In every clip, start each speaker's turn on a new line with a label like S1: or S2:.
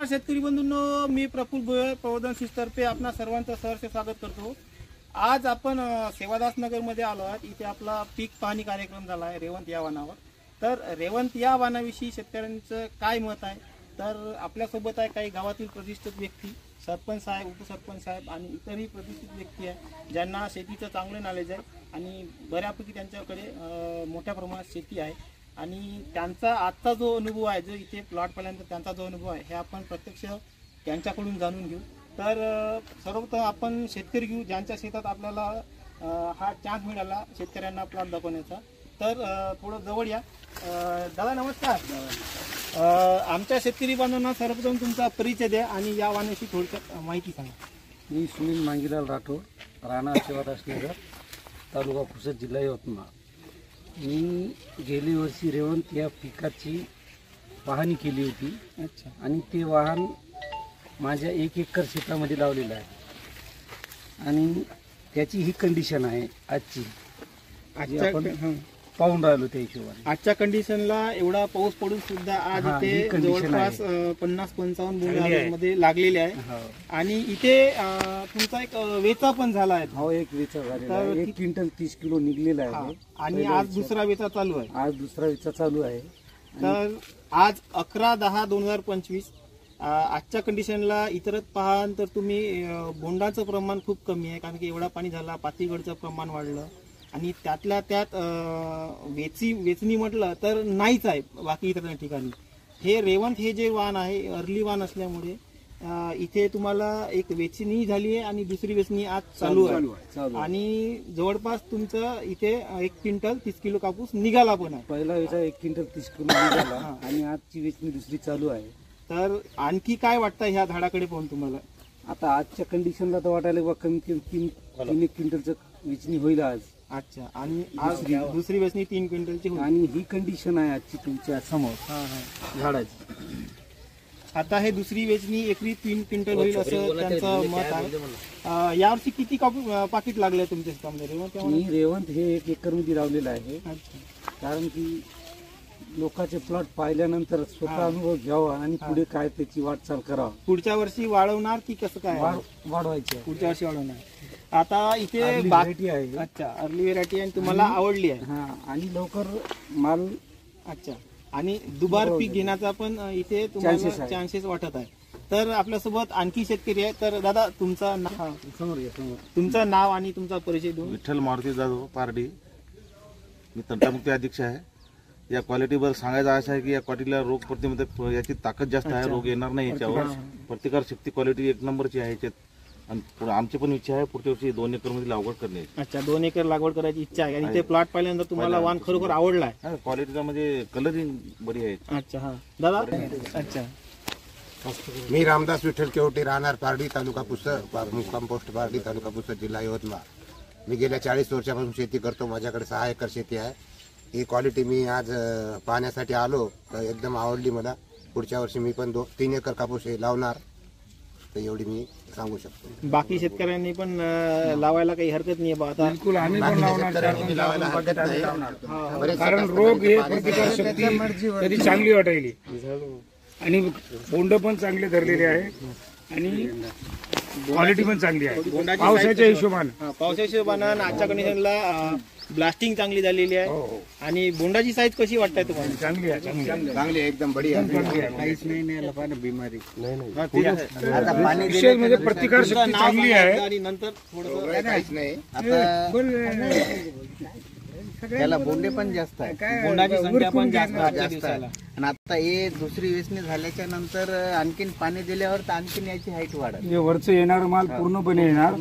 S1: शेतकरी बंधूंनो, मी प्रफुल्ल भोयर प्रबोधन सिस्टरपे आपणा सर्वांचं सहर्ष स्वागत करतो। आज आपण सेवादास नगर मध्ये आलो आहोत। इथे आपला पीक पाहणी कार्यक्रम झाला आहे रेवंत या वाहनावर। तर रेवंत या वाहनाविषयी शेतकऱ्यांचं काय मत आहे, तर आपल्यासोबत आहे काही गावातील प्रतिष्ठित व्यक्ती, सरपंच साहेब, उपसरपंच साहेब आणि इतरही प्रतिष्ठित व्यक्ती आहे ज्यांना शेतीचं चांगलं नॉलेज आहे आणि बऱ्यापैकी त्यांच्याकडे मोठ्या प्रमाणात शेती आहे आणि त्यांचा आजचा जो अनुभव आहे, जो इथे प्लॉट पाहिल्यानंतर त्यांचा जो अनुभव आहे हे आपण प्रत्यक्ष त्यांच्याकडून जाणून घेऊ। तर सर्वप्रथम आपण शेतकरी घेऊ ज्यांच्या शेतात आपल्याला हा चान्स मिळाला शेतकऱ्यांना प्लॉट दाखवण्याचा। तर थोडं जवळ या। दादा नमस्कार। आमच्या शेतकरी बांधवांना सर्वप्रथम तुमचा परिचय द्या आणि या वाहनाची थोडक्यात माहिती सांगा।
S2: मी सुनील मांगीलाल राठोड, राहणार सेवादास नगर, तालुका पुसद, जिल्हा यवतमाळ। मी गेली वर्षी रेवंत या पिकाची पाहणी केली होती।
S1: अच्छा।
S2: आणि ते वाहन माझ्या 1 एकर शेतामध्ये लावलेलं आहे आणि त्याची ही कंडिशन आहे आजची, आपण पाहून राहिलो त्या हिशोबाने। आजच्या
S1: कंडिशनला एवढा पाऊस पडून सुद्धा आज इथे जवळपास 50-55 बोंड मध्ये लागलेले आहे आणि इथे तुमचा एक वेचा पण झाला आहे।
S2: हो, एक वेचा झालेला आहे। 1 क्विंटल 30 किलो निघलेला आहे
S1: आणि आज दुसरा वेचा चालू आहे।
S2: आज दुसरा वेचा चालू आहे।
S1: तर आज 11/10/2025 आजच्या कंडिशनला इतरत पाहाल तर तुम्ही बोंडाचं प्रमाण खूप कमी आहे, कारण की एवढा पाणी झाला, पातीगडचं प्रमाण वाढलं आणि त्यातल्या त्यात वेचणी म्हटलं तर नाहीच आहे बाकी इतर ठिकाणी। हे रेवंत हे जे वाहन आहे अर्ली वाहन असल्यामुळे इथे तुम्हाला एक वेचणी झाली आहे आणि दुसरी वेचणी आज चालू आहे आणि जवळपास तुमचं इथे 1 क्विंटल 30 किलो कापूस निघाला पण आहे।
S2: पहिला वेचा 1 क्विंटल 30 किलो निघाला आणि आजची वेचणी दुसरी चालू आहे।
S1: तर आणखी काय वाटतं ह्या झाडाकडे पाहून तुम्हाला?
S2: आता आजच्या कंडिशनला तर वाटायला कमी 3 क्विंटलचं वेचणी होईल आज।
S1: अच्छा। आणि आज दुसरी वेचणी 3 क्विंटलची होईल
S2: आणि ही कंडिशन आहे आजची तुमच्या समोर झाडाची।
S1: आता हे दुसरी वेचणी एकरी 3 क्विंटल होईल असं त्यांचं मत आहे। यावर्षी किती पाकिट लागले तुमच्या शेतामध्ये?
S2: मी रेवंत हे 1 एकर मध्ये लावलेलं आहे, कारण की लोकांचे प्लॉट पाहिल्यानंतर स्वतः अनुभव घ्यावा आणि पुढे काय त्याची वाटचाल करावा।
S1: पुढच्या वर्षी वाढवणार की कसं काय?
S2: वाढवायचे,
S1: पुढच्या वर्षी वाढवणार। आता इथे व्हेरायटी आहे। अच्छा, अर्ली व्हेरायटी आणि तुम्हाला आवडली आहे।
S2: हा, आणि लवकर माल।
S1: अच्छा। आणि दुबार पीक घेण्याचा पण इथे तुम्हाला चान्सेस वाटत आहे। तर आपल्यासोबत आणखी शेतकरी आहे। तर दादा तुमचा तुमचं नाव आणि तुमचा परिचय देऊ।
S3: विठ्ठल मारुती जाधव पारडी, मी तंटामुक्ती अध्यक्ष आहे। या क्वालिटीवर सांगायचं असं आहे की या क्वालिटीला रोग प्रतिबंधक याची ताकद जास्त आहे, रोग येणार नाही याच्यावर। प्रतिकार शक्ती क्वालिटी 1 नंबरची आहे याच्यात आणि आमची पण इच्छा आहे पुढच्या वर्षी 2 एकर मध्ये लागवड करण्याची।
S1: अच्छा, 2 एकर लागवड करायची इच्छा आहे आणि ते प्लॉट पाहिल्यानंतर तुम्हाला वाहन खरोखर आवडला आहे?
S3: क्वालिटीला म्हणजे कलरिंग बरी आहे।
S1: अच्छा। हा दादा। अच्छा।
S4: मी रामदास विठ्ठल केवटी, राहणार पारडी, तालुका पुसद, मुक्काम पोस्ट पारडी, तालुका पुसद, जिल्हा यवतमाळ। मी गेल्या 40 वर्षापासून शेती करतो। माझ्याकडे 6 एकर शेती आहे। ही क्वालिटी मी आज पाहण्यासाठी आलो तर एकदम आवडली मला। पुढच्या वर्षी मी पण 3 एकर कापूस हे लावणार, तर एवढी मी सांगू शकतो।
S1: बाकी शेतकऱ्यांनी पण लावायला काही हरकत नाही बा? आता
S2: बिलकुल आम्ही पण
S4: लावायला हरकत नाही,
S2: कारण रोग हे प्रतिकार शक्ती तरी चांगली वाटायली आणि बोंड पण चांगले धरलेले आहे आणि क्वालिटी पण चांगली आहे पावसाच्या
S1: हिशोबानं। आजच्या कंडिशनला ब्लास्टिंग चांगली झालेली आहे आणि बोंडाची साईज कशी वाटते तुम्हाला?
S2: चांगली आहे,
S4: चांगली एकदम बढिया।
S2: काहीच नाही बिमारी नाही, विशेष म्हणजे प्रतिकार शक्ती चांगली आहे
S1: आणि नंतर थोडं
S4: काहीच नाही।
S5: त्याला बोंडे पण जास्त आहे, बोंडाची संख्या पण जास्त आहे आणि आता हे दुसरी वेचणी झाल्याच्या नंतर आणखीन पाणी दिल्यावर तर आणखीन याची हाईट वाढेल।
S2: हे वरचं येणार माल पूर्णपणे येणार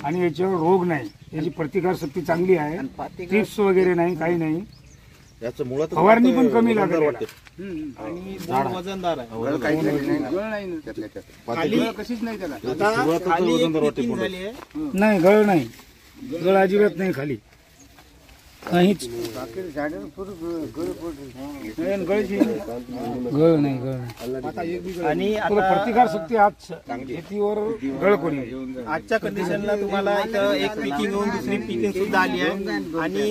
S2: आणि याच्यावर रोग नाही, याची प्रतिकार शक्ती चांगली आहे, ट्रिप्स वगैरे नाही, काही नाही।
S3: याचं मुळात
S2: फवारणी पण कमी लागते
S1: आणि बोंड वजनदार आहे।
S2: नाही, गळ नाही, गळ अजिबात नाही खाली। काहीच गळ नाही
S1: आणि आता
S2: प्रतिकार शक्ती आज शेतीवर गळ कोणी
S1: आजच्या कंडिशनला तुम्हाला इथं एक पिकिंग होऊन दुसरी पिकिंग सुद्धा आली आहे आणि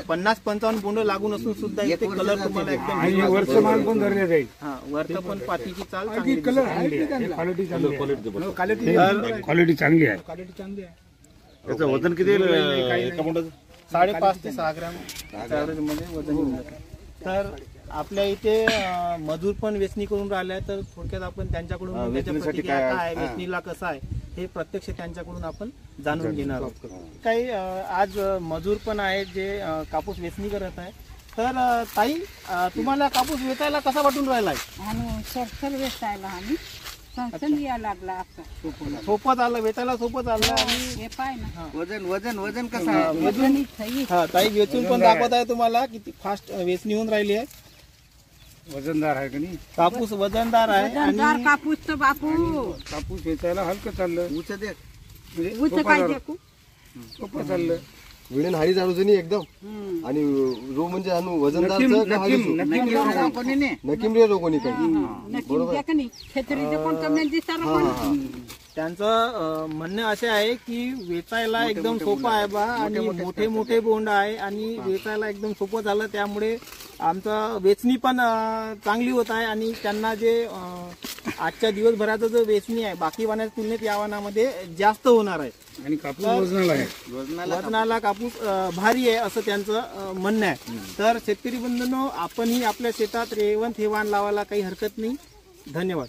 S1: 50-55 बोंड लागून असून सुद्धा इथे कलर तुम्हाला एकदम
S2: वरचं माल पण धरले जाईल.
S1: वरतं पण पातीची चाल चांगली दिसते.
S2: क्वालिटी चांगली आहे.
S3: त्याचं वजन किती येईल एका बोंडाचं?
S1: 5.5 ते 6 ग्रॅम ऍव्हरेज मध्ये वजन येऊन जातं. तर आपल्या इथे मजूर पण वेचणी करून राहिल्या, तर थोडक्यात आपण त्यांच्याकडून त्याच्या
S3: वेचणीसाठी
S1: प्रतिक्रिया
S3: काय
S1: काय, वेचणीला कसं आहे हे प्रत्यक्ष त्यांच्याकडून आपण जाणून घेणार आहोत. काही आज मजूर पण आहेत जे कापूस वेचणी करत आहे. तर ताई, तुम्हाला कापूस वेचायला कसा वाटून राहिलाय?
S6: आणि सरसर वेचायला आम्ही संसन या लागला आता
S1: सोपत आलं, वेचायला सोपत आलं. आणि
S6: हे पाय ना
S5: वजन वजन वजन कसं आहे?
S6: वजनी सही
S1: हा, ताई वेचून पण दाखवत आहे तुम्हाला किती फास्ट वेचणी होऊन राहिली आहे.
S2: वजनदार आहे का नाही?
S1: कापूस वजनदार आहे
S6: वजनदार
S1: आणि
S6: कापूस तर बापू
S2: कापूस वेचायला हलकं चाललं,
S5: उच दे.
S2: म्हणजे
S6: उच काय देखू
S2: सोपं चाललं.
S7: विळण हाडी जाणून एकदम आणि रो म्हणजे आणू वजनदारचं का हाडीचं?
S5: नक्की कोणी नाही.
S7: नकीम रे रो कोणी काही
S6: नक्की छत्रीचं कोण कमी दिसणार पण
S1: त्यांचं म्हणणं असे आहे की वेचायला एकदम सोपं आहे बा आणि मोठे मोठे बोंड आहे आणि वेचायला एकदम सोपं झालं, त्यामुळे आमचं वेचणी पण चांगली होत आहे. आणि त्यांना जे आजच्या दिवसभराचं जो वेचणी आहे बाकी वाहनाच्या तुलनेत या वाहनामध्ये जास्त होणार आहे.
S2: आणि कापूस वजनाला आहे.
S1: वजनाला कापूस भारी आहे असं त्यांचं म्हणणं आहे. तर शेतकरी बंधूंनो, आपणही आपल्या शेतात रेवंत हे वाण लावायला काही हरकत नाही. धन्यवाद.